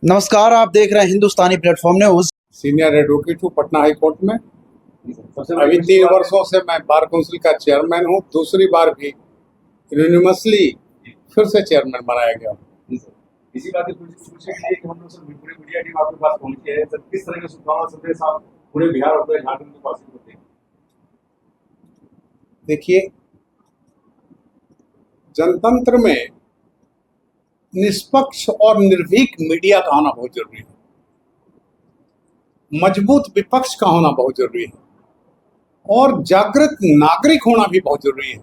नमस्कार, आप देख रहे हैं हिंदुस्तानी प्लेटफॉर्म न्यूज। सीनियर एडवोकेट हूँ पटना हाई कोर्ट में। अभी 3 वर्षों से मैं बार काउंसिल का चेयरमैन हूँ। दूसरी बार भी यूनिवर्सली फिर से चेयरमैन बनाया गया। इसी बात की पूछने के लिए कि हम लोग सर पूरे मीडिया टीम आपके पास पहुंची है, सर किस तरह के शुभकामना संदेश आप पूरे बिहार और पूरे झारखंड के पास होते हैं? देखिए, जनतंत्र में निष्पक्ष और निर्भीक मीडिया का होना बहुत जरूरी है। मजबूत विपक्ष का होना बहुत जरूरी है और जागृत नागरिक होना भी बहुत जरूरी है।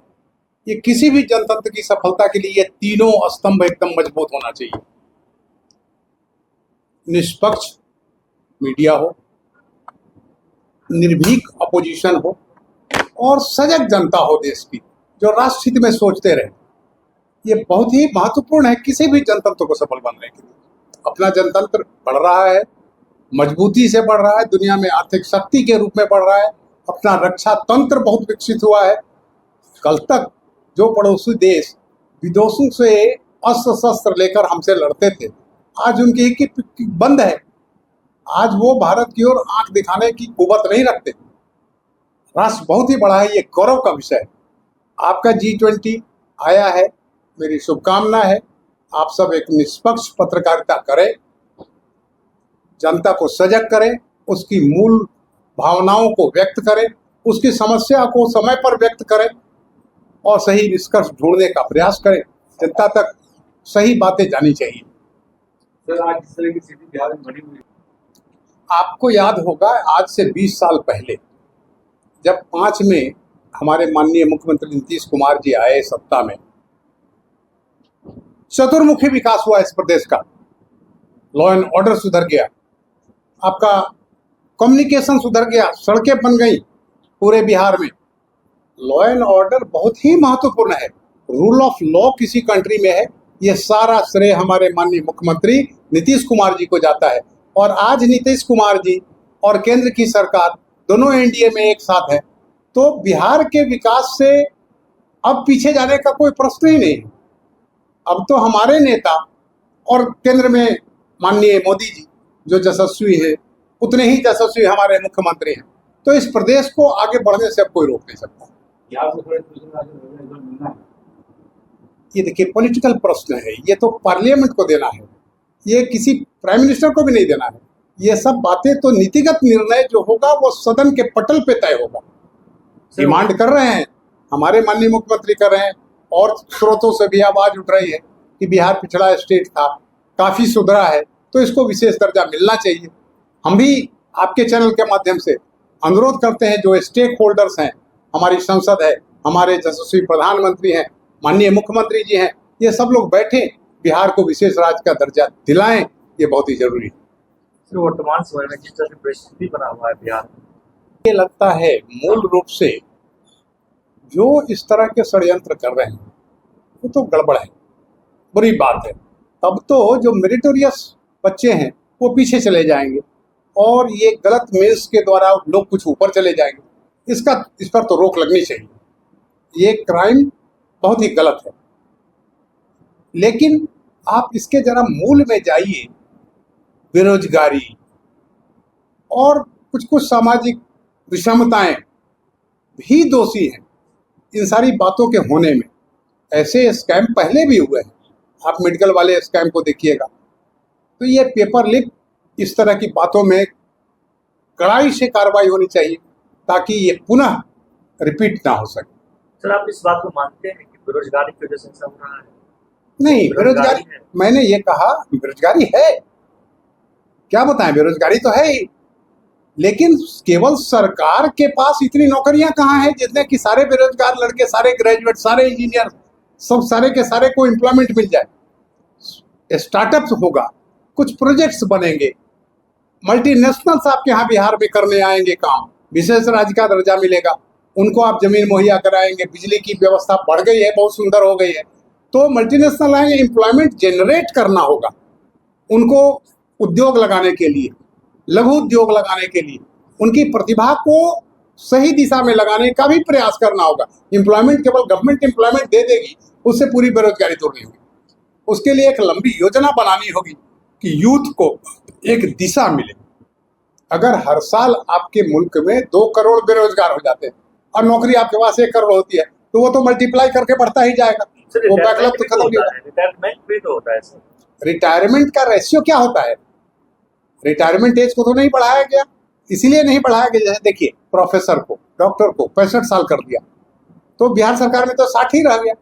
ये किसी भी जनतंत्र की सफलता के लिए ये तीनों स्तंभ एकदम मजबूत होना चाहिए। निष्पक्ष मीडिया हो, निर्भीक अपोजिशन हो और सजग जनता हो देश की, जो राष्ट्र हित में सोचते रहे। ये बहुत ही महत्वपूर्ण है किसी भी जनतंत्र को सफल बनने के लिए। अपना जनतंत्र बढ़ रहा है, मजबूती से बढ़ रहा है, दुनिया में आर्थिक शक्ति के रूप में बढ़ रहा है। अपना रक्षा तंत्र बहुत विकसित हुआ है। कल तक जो पड़ोसी देश विदेशों से अस्त्र शस्त्र लेकर हमसे लड़ते थे, आज उनकी एक बंद है। आज वो भारत की ओर आंख दिखाने की कुवत नहीं रखते। राष्ट्र बहुत ही बड़ा है, ये गौरव का विषय है। आपका G20 आया है, मेरी शुभकामना है। आप सब एक निष्पक्ष पत्रकारिता करें, जनता को सजग करें, उसकी मूल भावनाओं को व्यक्त करें, उसकी समस्या को समय पर व्यक्त करें और सही निष्कर्ष ढूंढने का प्रयास करें। जनता तक सही बातें जानी चाहिए। सर आज जिस तरह की स्थिति बिहार में बनी हुई है, आपको याद होगा आज से 20 साल पहले जब 5 में हमारे माननीय मुख्यमंत्री नीतीश कुमार जी आए सत्ता में, चतुर्मुखी विकास हुआ इस प्रदेश का। लॉ एंड ऑर्डर सुधर गया, आपका कम्युनिकेशन सुधर गया, सड़कें बन गई पूरे बिहार में। लॉ एंड ऑर्डर बहुत ही महत्वपूर्ण है। रूल ऑफ लॉ किसी कंट्री में है, ये सारा श्रेय हमारे माननीय मुख्यमंत्री नीतीश कुमार जी को जाता है। और आज नीतीश कुमार जी और केंद्र की सरकार दोनों एनडीए में एक साथ है, तो बिहार के विकास से अब पीछे जाने का कोई प्रश्न ही नहीं है। अब तो हमारे नेता और केंद्र में माननीय मोदी जी जो यशस्वी है, उतने ही यशस्वी हमारे मुख्यमंत्री हैं। तो इस प्रदेश को आगे बढ़ने से अब कोई रोक नहीं सकता। बिहार से थोड़े मिलना है। ये देखिए, पॉलिटिकल प्रश्न है, ये तो पार्लियामेंट को देना है, ये किसी प्राइम मिनिस्टर को भी नहीं देना है। ये सब बातें तो नीतिगत निर्णय जो होगा वो सदन के पटल पे तय होगा। डिमांड कर रहे हैं, हमारे माननीय मुख्यमंत्री कर रहे हैं और स्रोतों से भी आवाज उठ रही है कि बिहार पिछड़ा स्टेट था, काफी सुधरा है, तो इसको विशेष दर्जा मिलना चाहिए। हम भी आपके चैनल के माध्यम से अनुरोध करते हैं, जो स्टेक होल्डर्स हैं, हमारी संसद है, हमारे यशस्वी प्रधानमंत्री हैं, माननीय मुख्यमंत्री जी हैं, ये सब लोग बैठे बिहार को विशेष राज्य का दर्जा दिलाएं, ये बहुत ही जरूरी है। सर वर्तमान समय में जिस तरह की परिस्थिति बना हुआ है बिहार में, ये लगता है मूल रूप से जो इस तरह के षड्यंत्र कर रहे हैं वो तो गड़बड़ है, बुरी बात है। तब तो जो मेरिटोरियस बच्चे हैं वो पीछे चले जाएंगे और ये गलत मीन्स के द्वारा लोग कुछ ऊपर चले जाएंगे। इस पर तो रोक लगनी चाहिए। ये क्राइम बहुत ही गलत है, लेकिन आप इसके जरा मूल में जाइए। बेरोजगारी और कुछ सामाजिक विषमताएं भी दोषी हैं इन सारी बातों के होने में। ऐसे स्कैम पहले भी हुए हैं, आप मेडिकल वाले स्कैम को देखिएगा। तो ये पेपर लीक, इस तरह की बातों में कड़ाई से कार्रवाई होनी चाहिए ताकि ये पुनः रिपीट ना हो सके। सर आप इस बात को मानते हैं कि बेरोजगारी की वजह से ऐसा हो रहा है? नहीं, बेरोजगारी मैंने ये कहा, बेरोजगारी है, क्या बताएं, बेरोजगारी तो है ही, लेकिन केवल सरकार के पास इतनी नौकरियां कहाँ हैं जितने कि सारे बेरोजगार लड़के, सारे ग्रेजुएट, सारे इंजीनियर, सब सारे के सारे को एम्प्लॉयमेंट मिल जाए। स्टार्टअप्स होगा, कुछ प्रोजेक्ट्स बनेंगे, मल्टीनेशनल्स आपके यहाँ बिहार में करने आएंगे काम, विशेष राज्य का दर्जा मिलेगा, उनको आप जमीन मुहैया कराएंगे, बिजली की व्यवस्था बढ़ गई है, बहुत सुंदर हो गई है, तो मल्टीनेशनल आएंगे, एम्प्लॉयमेंट जनरेट करना होगा उनको, उद्योग लगाने के लिए, लघु उद्योग लगाने के लिए, उनकी प्रतिभा को सही दिशा में लगाने का भी प्रयास करना होगा। एम्प्लॉयमेंट केवल गवर्नमेंट एम्प्लॉयमेंट दे देगी, उससे पूरी बेरोजगारी दूर नहीं होगी। उसके लिए एक लंबी योजना बनानी होगी कि यूथ को एक दिशा मिले। अगर हर साल आपके मुल्क में 2 करोड़ बेरोजगार हो जाते हैं और नौकरी आपके पास 1 करोड़ होती है, तो वो तो मल्टीप्लाई करके बढ़ता ही जाएगा, वो बैकलॉग तो खत्म नहीं होगा। रिटायरमेंट भी तो होता है सर। रिटायरमेंट का रेशियो क्या होता है? रिटायरमेंट एज को तो नहीं बढ़ाया गया, इसीलिए नहीं बढ़ाया गया। जैसे देखिए, प्रोफेसर को, डॉक्टर को 65 साल कर दिया, तो बिहार सरकार में तो 60 ही रह गया।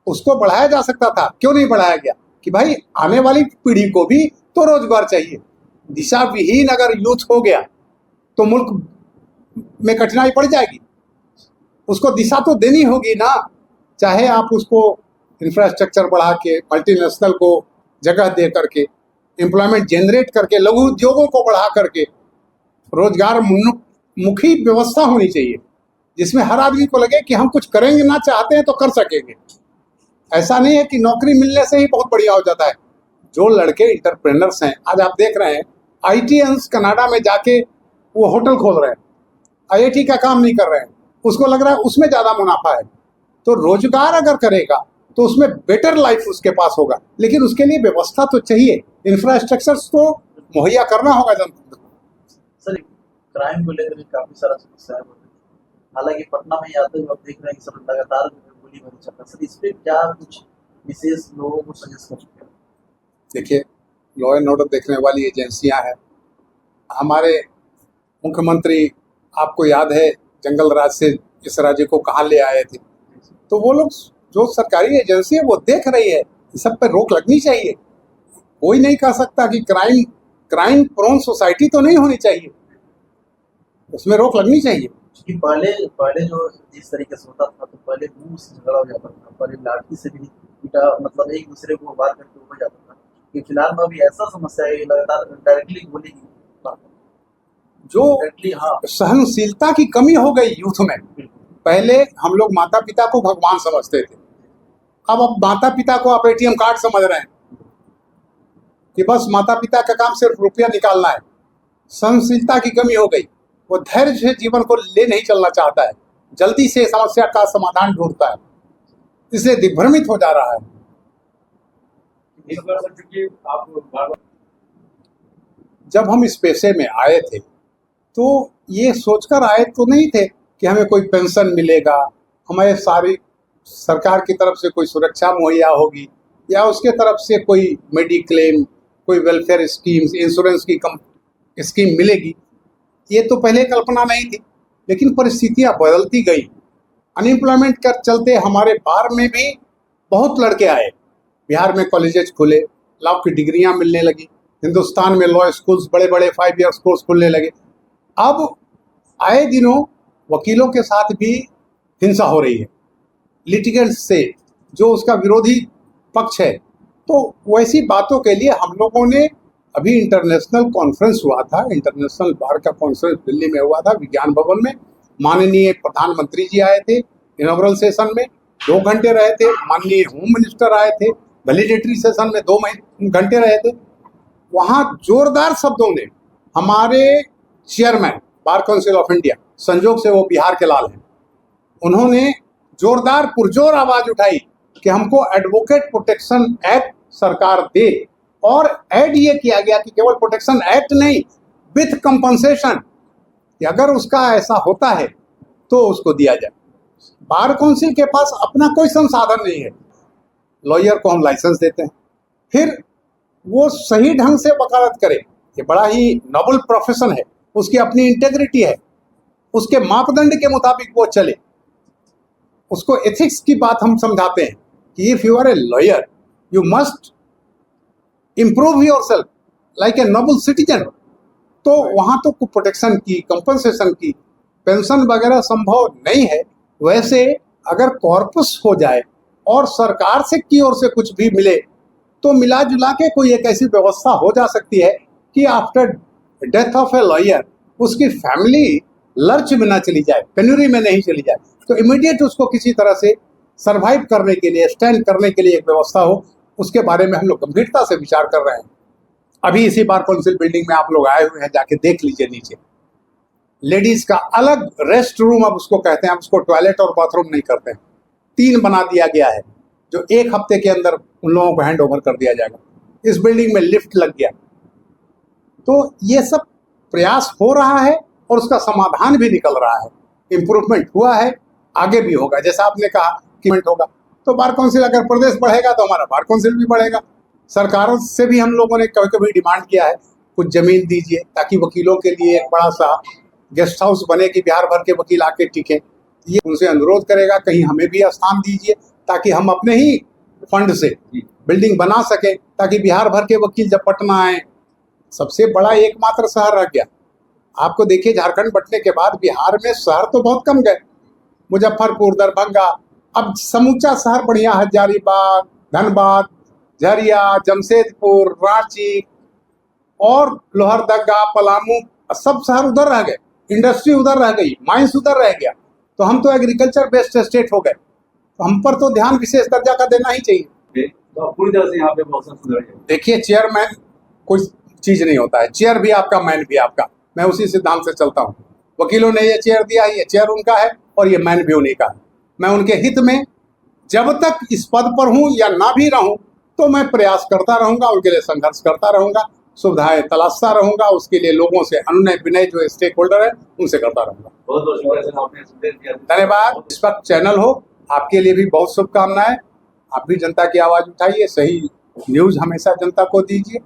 उसको बढ़ाया जा सकता था, क्यों नहीं बढ़ाया गया? कि भाई आने वाली पीढ़ी को भी तो रोजगार चाहिए। दिशा विहीन अगर यूथ हो गया तो मुल्क में कठिनाई पड़ जाएगी। उसको दिशा तो देनी होगी ना, चाहे आप उसको इंफ्रास्ट्रक्चर बढ़ा के, मल्टीनेशनल को जगह दे करके, एम्प्लॉयमेंट जनरेट करके, लघु उद्योगों को बढ़ा करके रोजगार मुखी व्यवस्था होनी चाहिए, जिसमें हर आदमी को लगे कि हम कुछ करेंगे, ना चाहते हैं तो कर सकेंगे। ऐसा नहीं है कि नौकरी मिलने से ही बहुत बढ़िया हो जाता है। जो लड़के इंटरप्रेनर्स हैं, आज आप देख रहे हैं आईटीएंस कनाडा में जाके वो होटल खोल रहे हैं, आईआईटी का काम नहीं कर रहे हैं, उसको लग रहा है उसमें ज्यादा मुनाफा है। तो रोजगार अगर करेगा तो उसमें बेटर लाइफ उसके पास होगा, लेकिन उसके लिए व्यवस्था तो चाहिए, इंफ्रास्ट्रक्चर तो मुहैया करना होगा जनता को। सर, क्राइम को लेकर काफी सारा समस्या है, हालांकि पटना में आते हुए आप देख रहे हैं कि सब लगातार गोली मारी चल रहा है। सर, इस पे क्या कुछ विशेष लोगों को सजेस्ट कर सकते हैं? देखिए, लॉ एंड ऑर्डर देखने वाली एजेंसियां हैं। हमारे मुख्यमंत्री, आपको याद है, जंगल राज से इस राज्य को कहाँ ले आए थे, तो वो लोग, जो सरकारी एजेंसी है वो देख रही है, इस सब पर रोक लगनी चाहिए। कोई नहीं कह सकता कि क्राइम प्रोन सोसाइटी तो नहीं होनी चाहिए, उसमें रोक लगनी चाहिए। कि पहले जो जिस तरीके से होता था, तो पहले मुंह से झगड़ा हो जाता था, पहले लाठी से भी पीटा, मतलब एक दूसरे को वार करके हो जाता था। कि फिलहाल में अभी ऐसा समस्या है, लगातार डायरेक्टली गोली जो हाँ, सहनशीलता की कमी हो गई यूथ में। पहले हम लोग माता पिता को भगवान समझते थे, अब माता पिता को आप एटीएम कार्ड समझ रहे हैं कि बस माता पिता का काम सिर्फ रुपया निकालना है। सहनशीलता की कमी हो गई, वो धैर्य से जीवन को ले नहीं चलना चाहता है, जल्दी से समस्या का समाधान ढूंढता है, इसलिए दिग्भ्रमित हो जा रहा है। इस बार सर, क्योंकि आप बार-बार जब हम इस पेशे में आए थे तो ये सोचकर आए तो नहीं थे कि हमें कोई पेंशन मिलेगा, हमें सारी सरकार की तरफ से कोई सुरक्षा मुहैया होगी, या उसके तरफ से कोई मेडिक्लेम, कोई वेलफेयर स्कीम्स, इंश्योरेंस की स्कीम मिलेगी। ये तो पहले कल्पना नहीं थी, लेकिन परिस्थितियां बदलती गई। अनएम्प्लॉयमेंट के चलते हमारे बाहर में भी बहुत लड़के आए, बिहार में कॉलेजेस खुले, लॉ की डिग्रियां मिलने लगी, हिंदुस्तान में लॉ स्कूल्स, बड़े बड़े 5 ईयर्स कोर्स खुलने लगे। अब आए दिनों वकीलों के साथ भी हिंसा हो रही है, लिटिगेंट्स से, जो उसका विरोधी पक्ष है। तो वैसी बातों के लिए हम लोगों ने, अभी इंटरनेशनल कॉन्फ्रेंस हुआ था, इंटरनेशनल बार का कॉन्फ्रेंस दिल्ली में हुआ था, विज्ञान भवन में। माननीय प्रधानमंत्री जी आए थे इनॉग्रल सेशन में, 2 घंटे रहे थे। माननीय होम मिनिस्टर आए थे, वैलिडेटरी सेशन में 2 घंटे रहे थे। वहाँ जोरदार शब्दों ने हमारे chairman bar council of India, संजोग से वो बिहार के लाल हैं, उन्होंने जोरदार पुरजोर आवाज उठाई कि हमको एडवोकेट प्रोटेक्शन एक्ट सरकार दे, और ऐड ये किया गया कि केवल प्रोटेक्शन एक्ट नहीं, विथ कंपनसेशन, कि अगर उसका ऐसा होता है तो उसको दिया जाए। बार काउंसिल के पास अपना कोई संसाधन नहीं है, लॉयर को हम लाइसेंस देते हैं, फिर वो सही ढंग से वकालत करे, ये बड़ा ही नोबल प्रोफेशन है, उसकी अपनी इंटेग्रिटी है, उसके मापदंड के मुताबिक वो चले, उसको एथिक्स की बात हम समझाते हैं कि if you are a lawyer you must improve yourself like a noble citizen. तो वहाँ तो प्रोटेक्शन की, कंपनसेशन की, पेंशन वगैरह संभव नहीं है। वैसे अगर कॉर्पस हो जाए और सरकार से की ओर से कुछ भी मिले तो मिला जुला के कोई एक ऐसी व्यवस्था हो जा सकती है कि after death of a lawyer उसकी फैमिली लर्च में ना चली जाए, पेन्यूरी में नहीं चली जाए, तो इमीडिएट उसको किसी तरह से सरवाइव करने के लिए, स्टैंड करने के लिए एक व्यवस्था हो। उसके बारे में हम लोग गंभीरता से विचार कर रहे हैं। अभी इसी बार काउंसिल बिल्डिंग में आप लोग आए हुए हैं, जाके देख लीजिए, नीचे लेडीज का अलग रेस्ट रूम, अब उसको कहते हैं, हम उसको टॉयलेट और बाथरूम नहीं करते हैं, 3 बना दिया गया है, जो 1 हफ्ते के अंदर उन लोगों को हैंड ओवर कर दिया जाएगा। इस बिल्डिंग में लिफ्ट लग गया। तो ये सब प्रयास हो रहा है और उसका समाधान भी निकल रहा है। इम्प्रूवमेंट हुआ है, आगे भी होगा। जैसा आपने कहा कि होगा तो बार काउंसिल, अगर प्रदेश बढ़ेगा तो हमारा बार काउंसिल भी बढ़ेगा। सरकारों से भी हम लोगों ने कभी कभी डिमांड किया है कुछ जमीन दीजिए ताकि वकीलों के लिए एक बड़ा सा गेस्ट हाउस बने कि बिहार भर के वकील आके टिके। ये उनसे अनुरोध करेगा कहीं हमें भी स्थान दीजिए ताकि हम अपने ही फंड से बिल्डिंग बना सके, ताकि बिहार भर के वकील जब पटना आए, सबसे बड़ा एकमात्र शहर रह गया। आपको देखिए झारखंड बंटने के बाद बिहार में शहर तो बहुत कम गए, मुजफ्फरपुर, दरभंगा, अब समूचा शहर बढ़िया, हजारीबाग, धनबाद, झरिया, जमशेदपुर, रांची और लोहरदगा, पलामू, सब शहर उधर रह गए, इंडस्ट्री उधर रह गई, माइंस उधर रह गया। तो हम तो एग्रीकल्चर बेस्ड स्टेट हो गए, तो हम पर तो ध्यान विशेष दर्जा का देना ही चाहिए। तो पूरी तरह से यहाँ पे मौसम सुधर गया। देखिए चेयरमैन कोई चीज नहीं होता है, चेयर भी आपका, मैन भी आपका। मैं उसी सिद्धांत से चलता हूँ। वकीलों ने ये चेयर दिया है, ये चेयर उनका है और ये मैन भी उन्हीं का है। मैं उनके हित में जब तक इस पद पर हूँ या ना भी रहूं तो मैं प्रयास करता रहूंगा, उनके लिए संघर्ष करता रहूंगा, सुविधाएं तलाशता रहूंगा, उसके लिए लोगों से अनुनय विनय जो स्टेक होल्डर है उनसे करता रहूंगा। बहुत बहुत शुक्रिया सर, आपने संदेश दिया। धन्यवाद। इस वक्त चैनल हो, आपके लिए भी बहुत शुभकामनाएं। आप भी जनता की आवाज उठाइए, सही न्यूज हमेशा जनता को दीजिए।